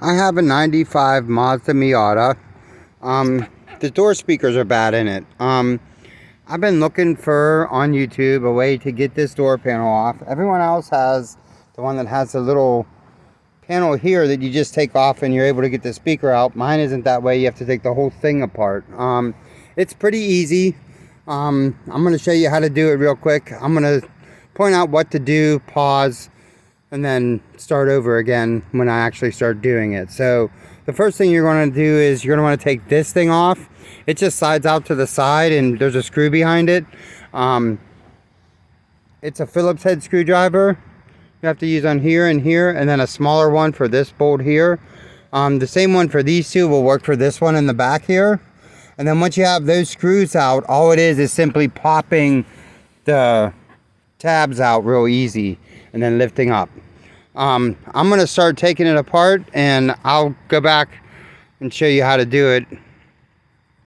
I have a 95 Mazda Miata. The door speakers are bad in it. I've been looking for, on YouTube, a way to get this door panel off. Everyone else has the one that has a little panel here that you just take off and you're able to get the speaker out. Mine isn't that way. You have to take the whole thing apart. It's pretty easy. I'm going to show you how to do it real quick. I'm going to point out what to do, pause, and then start over again when I actually start doing it. So the first thing you're going to do is you're going to want to take this thing off. It just slides out to the side and there's a screw behind it. It's a Phillips head screwdriver. You have to use on here and here, and then a smaller one for this bolt here. The same one for these two will work for this one in the back here. And then once you have those screws out, all it is simply popping the tabs out real easy and then lifting up. I'm going to start taking it apart and I'll go back and show you how to do it